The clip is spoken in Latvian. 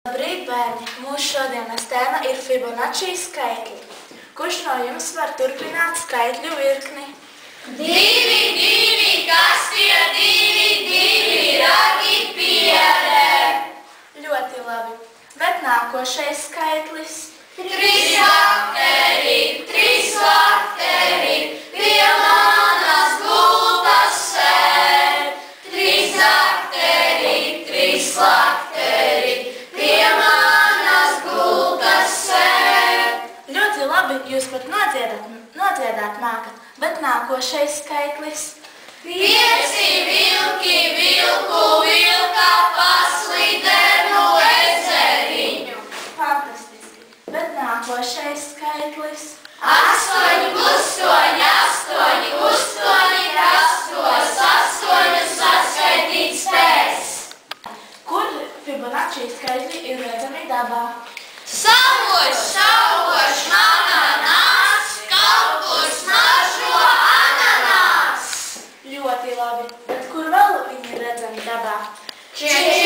Labrīt, bērni! Mūsu šodienas tēma ir Fibonacci skaitļi. Kurš no jums var turpināt skaitļu virkni? 2, 2, kas tie 2, ragi pieder. Ļoti labi. Bet nākošais skaitlis? 3 lakteri, pie manas gultas sēd. 3 lakteri, pie manas gultas sēd. Ļoti labi, jūs pat nodziedāt mākat. Bet nākošais skaitlis? 5 vilki vilku vilka paslidenu ezeriņu. Fantastiski. Bet nākošais skaitlis? 8 gustoņi, 8 saskaitīt spēs. Kur Fibonacci skaitļi ir redzami dabā? Saules, ananās, kaut kur smaržo ananās. Ļoti labi. Bet kur vēl viņi ir redzami dabā? 4